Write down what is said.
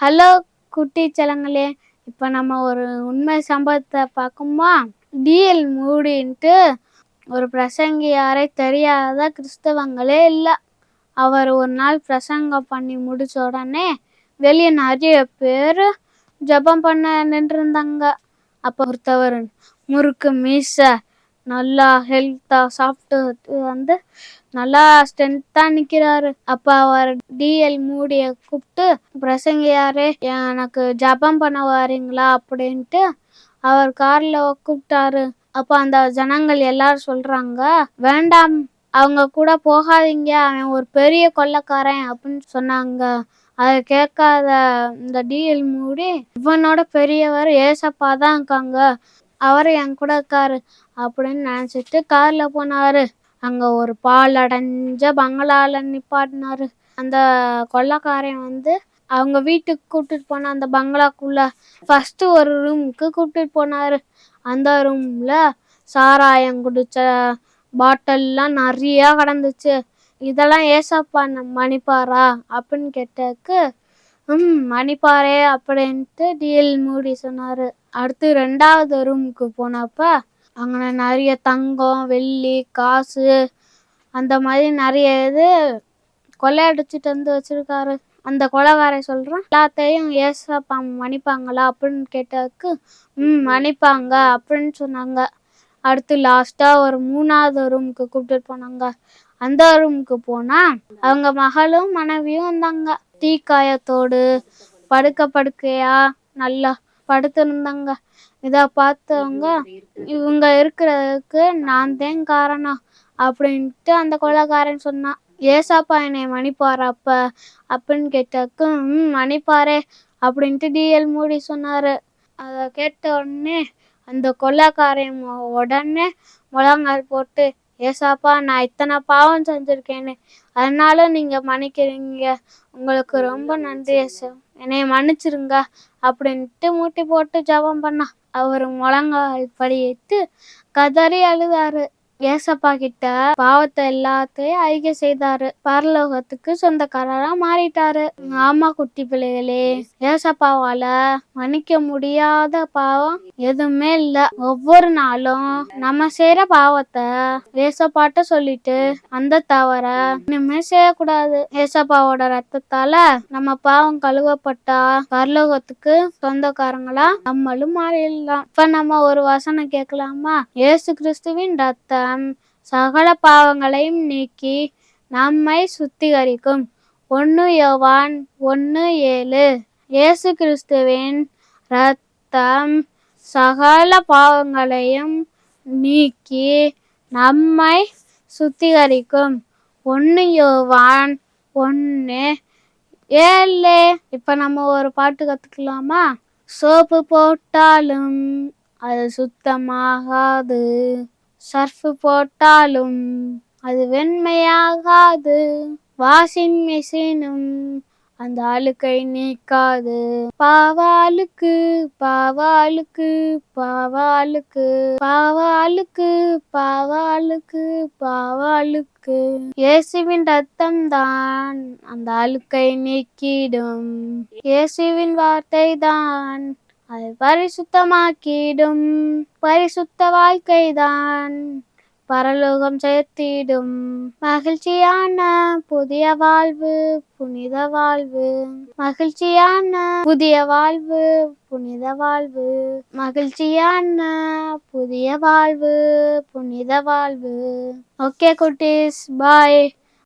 Hello குட்டி செல்லங்களே, இப்போ நம்ம ஒரு உண்மை சம்பவத்தை பார்க்குமா? டிஎல் மூடின்ட்டு ஒரு பிரசங்கியாரை தெரியாத கிறிஸ்தவங்களே இல்லை. அவர் ஒரு நாள் பிரசங்கம் பண்ணி முடிச்ச உடனே வெளியே நிறைய பேர் ஜபம் பண்ண நின்றுருந்தாங்க. அப்போ ஒருத்தவர் முறுக்கு மீசை நல்லா ஹெல்த்தா சாப்பிட்டு நல்லா ஸ்ட்ரென்த்தா நிக்கிறாரு. அப்ப அவர் டிஎல் மூடிய கூப்பிட்டு, பிரசங்கியாரே எனக்கு ஜபம் பண்ண வாரீங்களா அப்படின்ட்டு அவர் கார்ல கூப்பிட்டாரு. அப்ப அந்த ஜனங்கள் எல்லாரும் சொல்றாங்க, வேண்டாம், அவங்க கூட போகாதீங்க, அவன் ஒரு பெரிய கொள்ளைக்காரன் அப்படின்னு சொன்னாங்க. அதை கேட்காத இந்த டிஎல் மூடி, இவனோட பெரியவர் ஏசப்பா தான் இருக்காங்க, அவரு என் கூட இருக்காரு அப்படின்னு நினைச்சிட்டு கார்ல போனாரு. அங்க ஒரு பால் அடைஞ்ச பங்களால நிப்பாட்டினாரு. அந்த கொள்ளைக்காரன் அவங்க வீட்டுக்கு கூப்பிட்டுட்டு போன அந்த பங்களாக்குள்ள ஃபர்ஸ்ட் ஒரு ரூமுக்கு கூப்பிட்டுட்டு போனாரு. அந்த ரூம்ல சாராயம் குடிச்ச பாட்டில்லாம் நிறைய கிடந்துச்சு. இதெல்லாம் ஏசப்பா மன்னிப்பாரா அப்படின்னு கேட்டதுக்கு மன்னிப்பாரே அப்படின்ட்டு டிஎல் மூடி சொன்னாரு. அடுத்து 2வது ரூமுக்கு போனப்ப அங்கே நிறைய தங்கம், வெள்ளி, காசு அந்த மாதிரி நிறைய இது கொள்ளையடிச்சிட்டு வச்சிருக்காரு. அந்த கொலைகாரன் சொல்றான், எல்லாத்தையும் ஏசப்பா மன்னிப்பாங்களா அப்படின்னு கேட்டதுக்கு மன்னிப்பாங்க அப்படின்னு சொன்னாங்க. அடுத்து லாஸ்டா ஒரு 3வது ரூமுக்கு கூப்பிட்டு போனாங்க. அந்த ரூமுக்கு போனா அவங்க மகளும் மனைவியும் இருந்தாங்க. தீக்காயத்தோடு படுக்கையா நல்லா படுத்திருந்தாங்க. இதை பார்த்தவங்க, இவங்க இருக்கிறதுக்கு நான் தான் காரணம் அப்படின்ட்டு அந்த கொலைகாரன் சொன்னான். ஏசாப்பா என்னை மன்னிப்பாரா அப்ப அப்படின்னு கேட்டதுக்கு மன்னிப்பாரே அப்படின்ட்டு டிஎல் மூடி சொன்னாரு. அதை கேட்ட உடனே அந்த கொள்ளைக்காரன் உடனே முழங்கால் போட்டு, ஏசாப்பா நான் இத்தனை பாவம் செஞ்சிருக்கேன்னு, அதனால நீங்க மன்னிக்கிறீங்க, உங்களுக்கு ரொம்ப நன்றி ஏசா, என்னை மன்னிச்சிருங்க அப்படின்ட்டு மூட்டி போட்டு ஜபம் பண்ணா. அவர் முழங்கால் படியிட்டு கதறி அழுதாரு. ஏசப்பா கிட்ட பாவத்தை எல்லாத்தையும் அறிக்கை செய்தாரு. பரலோகத்துக்கு சொந்தக்காரரா மாறிட்டாரு. ஆமா குட்டி பிள்ளைகளே, ஏசப்பாவால மன்னிக்க முடியாத பாவம் எதுவுமே இல்ல. ஒவ்வொரு நாளும் நம்ம செய்யற பாவத்தை ஏசப்பாட்ட சொல்லிட்டு அந்த தவற இனிமே செய்யக்கூடாது. ஏசப்பாவோட ரத்தத்தால நம்ம பாவம் கழுவப்பட்டா பரலோகத்துக்கு சொந்தக்காரங்களா நம்மளும் மாறிடலாம். இப்ப நம்ம ஒரு வசனம் கேட்கலாமா? இயேசு கிறிஸ்துவின் ரத்தம் சகல பாவங்களையும் நீக்கி நம்மை சுத்திகரிக்கும். 1 யோவான் 1:7. இயேசு கிறிஸ்துவின் ரத்தம் சகல பாவங்களையும் நீக்கி நம்மை சுத்திகரிக்கும். 1 யோவான் 1:7. இப்ப நம்ம ஒரு பாட்டு கத்துக்கலாமா? சோப்பு போட்டாலும் அது சுத்தமாகாது, சர்ஃப் போட்டாலும் அது வெண்மையாகாது, வாஷிங் மிஷினும் அந்த அழுக்கை நீக்காது. பாவாளுக்கு பாவாளுக்கு பாவாளுக்கு பாவாளுக்கு பாவாளுக்கு பாவாளுக்கு இயேசுவின் ரத்தம் தான் அந்த அழுக்கை நீக்கிடும். இயேசுவின் வார்த்தை தான் அதை பரிசுத்தமாக்கிடும். பரிசுத்த வாழ்க்கைதான் பரலோகம் சேர்த்திடும். மகிழ்ச்சியான புதிய வாழ்வு, புனித வாழ்வு, மகிழ்ச்சியான புதிய வாழ்வு, புனித வாழ்வு, மகிழ்ச்சியான புதிய வாழ்வு, புனித வாழ்வு. ஓகே குட்டீஸ், பாய்.